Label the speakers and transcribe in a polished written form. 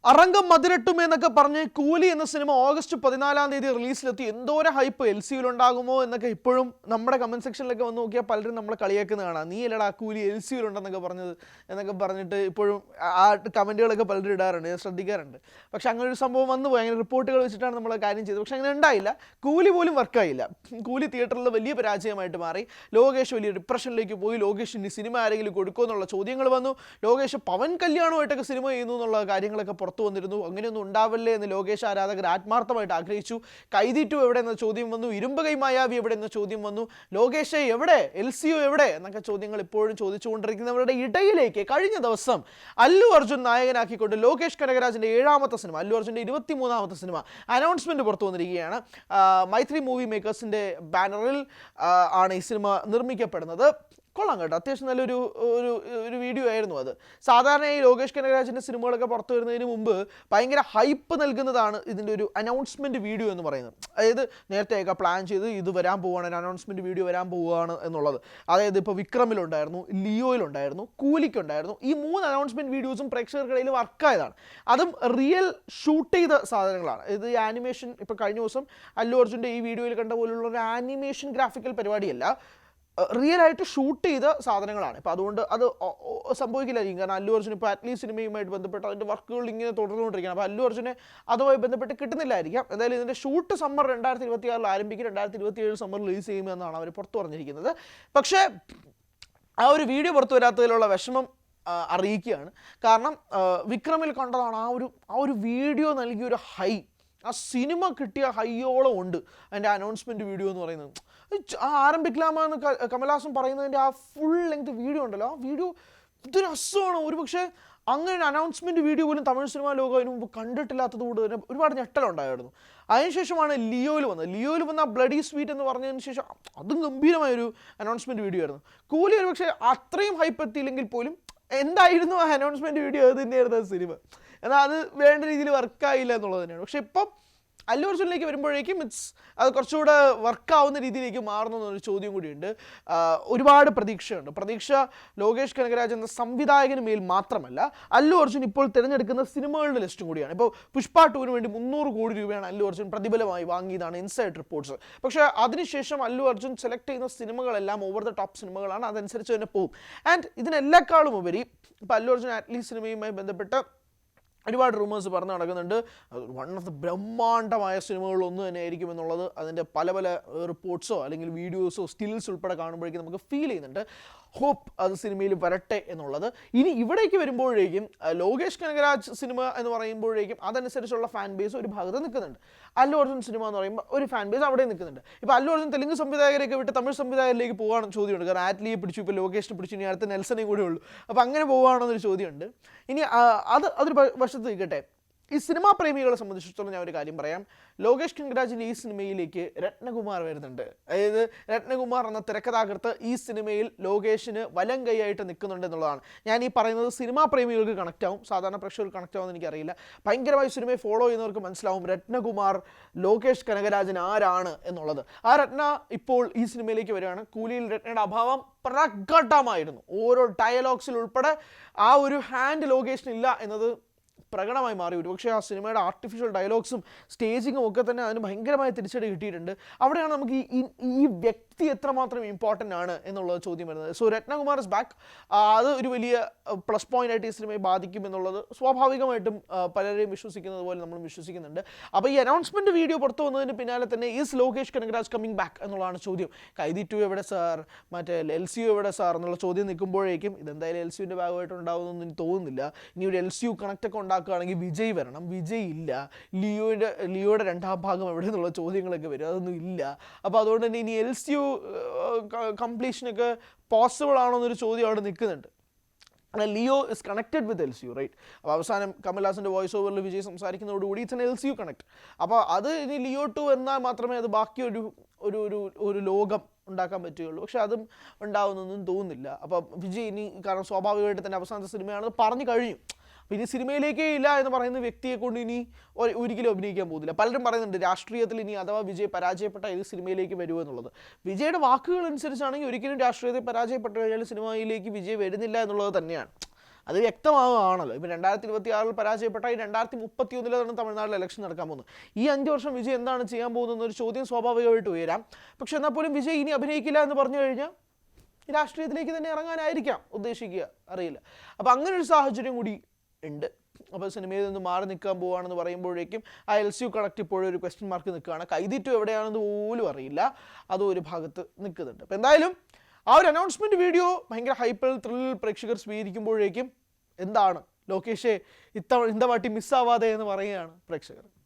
Speaker 1: അറങ്കം മതിരട്ടും എന്നൊക്കെ പറഞ്ഞ് കൂലി എന്ന സിനിമ ഓഗസ്റ്റ് 14-ാം തീയതി റിലീസിലെത്തി എന്തോരം ഹൈപ്പ് എൽ സിയിൽ ഉണ്ടാകുമോ എന്നൊക്കെ ഇപ്പോഴും നമ്മുടെ കമന്റ് സെക്ഷനിലൊക്കെ വന്ന് നോക്കിയാൽ പലരും നമ്മളെ കളിയാക്കുന്ന കാണാം. നീ അല്ലടാ കൂലി എൽ സിയിൽ ഉണ്ടെന്നൊക്കെ പറഞ്ഞത് എന്നൊക്കെ പറഞ്ഞിട്ട് ഇപ്പോഴും ആ കമൻറ്റുകളൊക്കെ പലരും ഇടാറുണ്ട്, ഞാൻ ശ്രദ്ധിക്കാറുണ്ട്. പക്ഷെ അങ്ങനെ ഒരു സംഭവം വന്നു പോയി, അങ്ങനെ റിപ്പോർട്ടുകൾ വെച്ചിട്ടാണ് നമ്മൾ കാര്യം ചെയ്തത്. പക്ഷെ അങ്ങനെ ഉണ്ടായില്ല, കൂലി പോലും വർക്കായില്ല. കൂലി തിയേറ്ററിൽ വലിയ പരാജയമായിട്ട് മാറി. ലോകേഷ് വലിയ ഡിപ്രഷനിലേക്ക് പോയി. ലോകേഷിന് സിനിമ ആരെങ്കിലും കൊടുക്കുമോ എന്നുള്ള ചോദ്യങ്ങൾ വന്നു. ലോകേഷ് പവൻ കല്യാണമായിട്ടൊക്കെ സിനിമ ചെയ്യുന്നു എന്നുള്ള കാര്യങ്ങളൊക്കെ പുറത്തു വന്നിരുന്നു. അങ്ങനെയൊന്നും ഉണ്ടാവല്ലേ എന്ന് ലോകേഷ് ആരാധകർ ആത്മാർത്ഥമായിട്ട് ആഗ്രഹിച്ചു. കൈദി 2 എവിടെ എന്ന ചോദ്യം വന്നു. ഇരുമ്പ് കൈ മായാവി എവിടെ എന്ന ചോദ്യം വന്നു. ലോകേഷ് എവിടെ, LCU എവിടെ എന്നൊക്കെ ചോദ്യങ്ങൾ ഇപ്പോഴും ചോദിച്ചുകൊണ്ടിരിക്കുന്നവരുടെ ഇടയിലേക്ക് കഴിഞ്ഞ ദിവസം അല്ലു അർജുൻ നായകനാക്കിക്കൊണ്ട് ലോകേഷ് കനകരാജിന്റെ 7ാമത്തെ സിനിമ, അല്ലു അർജുന്റെ 23ാമത്തെ സിനിമ അനൗൺസ്മെന്റ് പുറത്തു വന്നിരിക്കുകയാണ്. മൈത്രി മൂവി മേക്കേഴ്സിന്റെ ബാനറിൽ ആണ് ഈ സിനിമ നിർമ്മിക്കപ്പെടുന്നത്. കൊള്ളാം കേട്ടോ, അത്യാവശ്യം നല്ലൊരു ഒരു വീഡിയോ ആയിരുന്നു അത്. സാധാരണ ഈ ലോകേഷ് കനകരാജിൻ്റെ സിനിമകളൊക്കെ പുറത്തു വരുന്നതിന് മുമ്പ് ഭയങ്കര ഹൈപ്പ് നൽകുന്നതാണ് ഇതിൻ്റെ ഒരു അനൗൺസ്മെൻറ്റ് വീഡിയോ എന്ന് പറയുന്നത്. അതായത് നേരത്തെയൊക്കെ പ്ലാൻ ചെയ്ത് ഇത് വരാൻ പോവുകയാണ്, അനൗൺസ്മെൻറ്റ് വീഡിയോ വരാൻ പോവുകയാണ് എന്നുള്ളത്. അതായത് ഇപ്പോൾ വിക്രമിലുണ്ടായിരുന്നു, ലിയോയിലുണ്ടായിരുന്നു, കൂലിക്കുണ്ടായിരുന്നു. ഈ 3 അനൗൺസ്മെൻറ്റ് വീഡിയോസും പ്രേക്ഷകർക്കിടയിൽ വർക്കായതാണ്. അതും റിയൽ ഷൂട്ട് ചെയ്ത സാധനങ്ങളാണ്. ഇത് ഈ ആനിമേഷൻ, ഇപ്പോൾ കഴിഞ്ഞ ദിവസം അല്ലു അർജുൻ്റെ ഈ വീഡിയോയിൽ കണ്ട പോലുള്ള ഒരു ആനിമേഷൻ ഗ്രാഫിക്കൽ പരിപാടിയല്ല, റിയൽ ആയിട്ട് ഷൂട്ട് ചെയ്ത സാധനങ്ങളാണ്. ഇപ്പോൾ അതുകൊണ്ട് അത് സംഭവിക്കില്ലായിരിക്കും. കാരണം അല്ലു അർജുൻ ഇപ്പോൾ അറ്റ്ലീസ്റ്റ് സിനിമയുമായിട്ട് ബന്ധപ്പെട്ട് അതിൻ്റെ വർക്കുകൾ ഇങ്ങനെ തുടർന്നുകൊണ്ടിരിക്കുകയാണ്. അപ്പോൾ അല്ലു അർജുനെ അതുമായി ബന്ധപ്പെട്ട് കിട്ടുന്നില്ലായിരിക്കാം. എന്തായാലും ഇതിൻ്റെ ഷൂട്ട് സമ്മർ 2026 ആരംഭിക്കും, 2027 സമ്മർ റിലീസ് ചെയ്യുമെന്നാണ് അവർ പുറത്തു പറഞ്ഞിരിക്കുന്നത്. പക്ഷേ ആ ഒരു വീഡിയോ പുറത്തു വരാത്തതിലുള്ള വിഷമം അറിയിക്കുകയാണ്. കാരണം വിക്രമിൽ കണ്ടതാണ് ആ ഒരു വീഡിയോ നൽകിയൊരു ഹൈ, ആ സിനിമ കിട്ടിയ ഹൈയോളം ഉണ്ട് അതിൻ്റെ അനൗൺസ്മെൻറ്റ് വീഡിയോ എന്ന് പറയുന്നത്. ആ ആരംഭിക്കലാമെന്ന് കമൽഹാസൻ പറയുന്നതിൻ്റെ ആ ഫുൾ ലെങ്ത് വീഡിയോ ഉണ്ടല്ലോ, ആ വീഡിയോ ഇത് രസമാണ്. ഒരുപക്ഷെ അങ്ങനെ ഒരു അനൗൺസ്മെൻറ്റ് വീഡിയോ പോലും തമിഴ് സിനിമാ ലോകം അതിന് മുമ്പ് കണ്ടിട്ടില്ലാത്തത് കൊണ്ട് തന്നെ ഒരുപാട് ഞെട്ടലുണ്ടായിരുന്നു. അതിനുശേഷമാണ് ലിയോയിൽ വന്നത്. ലിയോയിൽ വന്ന ബ്ലഡി സ്വീറ്റ് എന്ന് പറഞ്ഞതിന് ശേഷം അതും ഗംഭീരമായൊരു അനൗൺസ്മെൻറ്റ് വീഡിയോ ആയിരുന്നു. കൂലി ഒരു പക്ഷേ അത്രയും ഹൈപ്പ് എത്തിയില്ലെങ്കിൽ പോലും എന്തായിരുന്നു ആ അനൗൺസ്മെൻറ്റ് വീഡിയോ, അത് തന്നെയായിരുന്നു ആ സിനിമ. എന്നാൽ അത് വേണ്ട രീതിയിൽ വർക്കായില്ല എന്നുള്ളത് തന്നെയാണ്. പക്ഷേ ഇപ്പം അല്ലു അർജുനിലേക്ക് വരുമ്പോഴേക്കും അത് കുറച്ചുകൂടെ വർക്കാവുന്ന രീതിയിലേക്ക് മാറുന്നു എന്നൊരു ചോദ്യം കൂടിയുണ്ട്. ഒരുപാട് പ്രതീക്ഷയുണ്ട്. പ്രതീക്ഷ ലോകേഷ് കനകരാജ് എന്ന സംവിധായകന് മേൽ മാത്രമല്ല, അല്ലു അർജുൻ ഇപ്പോൾ തിരഞ്ഞെടുക്കുന്ന സിനിമകളുടെ ലിസ്റ്റും കൂടിയാണ്. ഇപ്പോൾ പുഷ്പ 2 വേണ്ടി 300 കോടി രൂപയാണ് അല്ലു അർജുൻ പ്രതിഫലമായി വാങ്ങിയതാണ് ഇൻസൈഡ് റിപ്പോർട്ട്സ്. പക്ഷേ അതിനുശേഷം അല്ലു അർജുൻ സെലക്ട് ചെയ്യുന്ന സിനിമകളെല്ലാം ഓവർ ദ ടോപ്പ് സിനിമകളാണ്, അതനുസരിച്ച് തന്നെ പോകും. ആൻഡ് ഇതിനെല്ലാക്കാളും ഉപരി ഇപ്പോൾ അല്ലു അർജുൻ അറ്റ്ലീസ്റ്റ് സിനിമയുമായി ബന്ധപ്പെട്ട് ഒരുപാട് റൂമേഴ്സ് പറഞ്ഞു നടക്കുന്നുണ്ട്. വൺ ഓഫ് ദ ബ്രഹ്മാണ്ഡമായ സിനിമകളിലൊന്ന് തന്നെ ആയിരിക്കും എന്നുള്ളത്. അതിൻ്റെ പല റിപ്പോർട്ട്സോ അല്ലെങ്കിൽ വീഡിയോസോ സ്റ്റിൽസ് ഉൾപ്പെടെ കാണുമ്പോഴേക്കും നമുക്ക് ഫീൽ ചെയ്യുന്നുണ്ട്. ഹോപ്പ് അത് സിനിമയിൽ വരട്ടെ എന്നുള്ളത്. ഇനി ഇവിടേക്ക് വരുമ്പോഴേക്കും ലോകേഷ് കനകരാജ് സിനിമ എന്ന് പറയുമ്പോഴേക്കും അതനുസരിച്ചുള്ള ഫാൻ ബേസ് ഒരു ഭാഗത്ത് നിൽക്കുന്നുണ്ട്. അല്ലു അർജുൻ സിനിമ എന്ന് പറയുമ്പോൾ ഒരു ഫാൻ ബേസ് അവിടെ നിൽക്കുന്നുണ്ട്. ഇപ്പോൾ അല്ലു അർജുൻ തെലുങ്ക് സംവിധായകരെയൊക്കെ വിട്ട് തമിഴ് സംവിധായകരിലേക്ക് പോകാണെന്ന് ചോദ്യമുണ്ട്. കാരണം ആറ്റ്ലിയെ പിടിച്ചു, ഇപ്പോൾ ലോകേഷിനെ പിടിച്ചു, ഇനി അടുത്ത നെൽസനെ കൂടെ ഉള്ളൂ. അപ്പോൾ അങ്ങനെ പോവുകയാണോ എന്നൊരു ചോദ്യമുണ്ട്. ഇനി അതൊരു വശത്ത് നിൽക്കട്ടെ. ഈ സിനിമാ പ്രേമികളെ സംബന്ധിച്ചിടത്തോളം ഞാൻ ഒരു കാര്യം പറയാം. ലോകേഷ് കനകരാജിൻ്റെ ഈ സിനിമയിലേക്ക് രത്നകുമാർ വരുന്നുണ്ട്. അതായത് രത്നകുമാർ എന്ന തിരക്കഥാകൃത്ത് ഈ സിനിമയിൽ ലോകേഷിന് വലം കൈയായിട്ട് നിൽക്കുന്നുണ്ട് എന്നുള്ളതാണ്. ഞാൻ ഈ പറയുന്നത് സിനിമാ പ്രേമികൾക്ക് കണക്റ്റ് ആവും, സാധാരണ പ്രേക്ഷകർക്ക് കണക്റ്റ് ആവുമെന്ന് എനിക്കറിയില്ല. ഭയങ്കരമായി സിനിമയെ ഫോളോ ചെയ്യുന്നവർക്ക് മനസ്സിലാവും രത്നകുമാർ ലോകേഷ് കനകരാജൻ ആരാണ് എന്നുള്ളത്. ആ രത്ന ഇപ്പോൾ ഈ സിനിമയിലേക്ക് വരികയാണ്. കൂലിയിൽ രത്നയുടെ അഭാവം പ്രകടമായിരുന്നു. ഓരോ ഡയലോഗ്സിൽ ഉൾപ്പെടെ ആ ഒരു ഹാൻഡ് ലോകേഷിനില്ല എന്നത് പ്രകടമായി മാറി. ഒരുപക്ഷെ ആ സിനിമയുടെ ആർട്ടിഫിഷ്യൽ ഡയലോഗ്സും സ്റ്റേജിങ്ങും ഒക്കെ തന്നെ അതിന് ഭയങ്കരമായ തിരിച്ചടി കിട്ടിയിട്ടുണ്ട്. അവിടെയാണ് നമുക്ക് ഈ വ്യക്തി എത്രമാത്രം ഇമ്പോർട്ടൻ്റ് ആണ് എന്നുള്ള ചോദ്യം വരുന്നത്. So Ratnakumar is back. അത് ഒരു വലിയ പ്ലസ് പോയിന്റ് ആയിട്ട് ഈ സിനിമയെ ബാധിക്കും എന്നുള്ളത് സ്വാഭാവികമായിട്ടും പലരെയും വിശ്വസിക്കുന്നത് പോലെ നമ്മൾ വിശ്വസിക്കുന്നുണ്ട്. അപ്പോൾ ഈ അനൗൺസ്മെൻറ്റ് വീഡിയോ പുറത്തു വന്നതിന് പിന്നാലെ തന്നെ is Lokesh Kanagaraj coming back എന്നുള്ളതാണ് ചോദ്യം. കൈദി 2 എവിടെ സാർ, മറ്റേ LCU എവിടെ സാർ എന്നുള്ള ചോദ്യം നിൽക്കുമ്പോഴേക്കും ഇതെന്തായാലും LCUവിൻ്റെ ഭാഗമായിട്ട് ഉണ്ടാകുമെന്നൊന്നും എനിക്ക് തോന്നുന്നില്ല. ഇനി ഒരു LCU കണക്റ്റൊക്കെ ഉണ്ടാക്കുകയാണെങ്കിൽ വിജയ് വരണം. വിജയ് ഇല്ല. ലിയോയുടെ 2ാം ഭാഗം എവിടെ നിന്നുള്ള ചോദ്യങ്ങളൊക്കെ വരും, അതൊന്നും ഇല്ല. അപ്പോൾ അതുകൊണ്ട് തന്നെ ഇനി LCU കംപ്ലീഷനൊക്കെ പോസിബിൾ ആണോ എന്നൊരു ചോദ്യം അവിടെ നിൽക്കുന്നുണ്ട്. Leo is connected with LCU, right? അപ്പോൾ അവസാനം കമൽഹാസൻ്റെ വോയിസ് ഓവറിൽ വിജയ് സംസാരിക്കുന്നതോടുകൂടി ഇറ്റ്സ് LCU കണക്ട്. അപ്പോൾ അത് ഇനി ലിയോ 2 എന്നാൽ മാത്രമേ അത് ബാക്കി ഒരു ലോകം ഉണ്ടാക്കാൻ പറ്റുകയുള്ളൂ. പക്ഷെ അതും ഉണ്ടാവുന്നൊന്നും തോന്നുന്നില്ല. അപ്പോൾ വിജയ് ഇനി, കാരണം സ്വാഭാവികമായിട്ട് തന്നെ അവസാനത്തെ സിനിമയാണെന്ന് പറഞ്ഞു കഴിഞ്ഞു. ഇനി സിനിമയിലേക്കേ ഇല്ല എന്ന് പറയുന്ന വ്യക്തിയെ കൊണ്ട് ഇനി ഒരിക്കലും അഭിനയിക്കാൻ പോകുന്നില്ല. പലരും പറയുന്നുണ്ട് രാഷ്ട്രീയത്തിൽ ഇനി അഥവാ വിജയ് പരാജയപ്പെട്ട ഏത് സിനിമയിലേക്ക് വരുമോ എന്നുള്ളത്. വിജയുടെ വാക്കുകൾ അനുസരിച്ചാണെങ്കിൽ ഒരിക്കലും രാഷ്ട്രീയത്തിൽ പരാജയപ്പെട്ടു കഴിഞ്ഞാൽ സിനിമയിലേക്ക് വിജയ് വരുന്നില്ല എന്നുള്ളത് തന്നെയാണ്. അത് വ്യക്തമാവുകയാണല്ലോ. ഇപ്പം 2026 പരാജയപ്പെട്ട ഈ 2031 തമിഴ്നാട്ടിൽ ഇലക്ഷൻ നടക്കാൻ പോകുന്നത്. ഈ 5 വർഷം വിജയ് എന്താണ് ചെയ്യാൻ പോകുന്നതെന്നൊരു ചോദ്യം സ്വാഭാവികമായിട്ട് ഉയരാം. പക്ഷെ എന്നാൽ പോലും വിജയ് ഇനി അഭിനയിക്കില്ല എന്ന് പറഞ്ഞു കഴിഞ്ഞാൽ രാഷ്ട്രീയത്തിലേക്ക് തന്നെ ഇറങ്ങാനായിരിക്കാം ഉദ്ദേശിക്കുക, അറിയില്ല. അപ്പം അങ്ങനെ ഒരു സാഹചര്യം കൂടി ഉണ്ട്. അപ്പോൾ സിനിമയിൽ നിന്ന് മാറി നിൽക്കാൻ പോവുകയാണെന്ന് പറയുമ്പോഴേക്കും ആ LCU കണക്ട് ഇപ്പോഴും ഒരു ക്വസ്റ്റ്യൻ മാർക്ക് നിൽക്കുകയാണ്. കൈതിറ്റു എവിടെയാണെന്ന് പോലും അറിയില്ല, അതും ഒരു ഭാഗത്ത് നിൽക്കുന്നുണ്ട്. അപ്പോൾ എന്തായാലും ആ ഒരു അനൗൺസ്മെൻറ്റ് വീഡിയോ ഭയങ്കര ഹൈപ്പിൽ ത്രില്ലിൽ പ്രേക്ഷകർ സ്വീകരിക്കുമ്പോഴേക്കും എന്താണ് ലോകേഷെ ഇത്ത വാട്ടി മിസ്സാവാതെ എന്ന് പറയുകയാണ് പ്രേക്ഷകർ.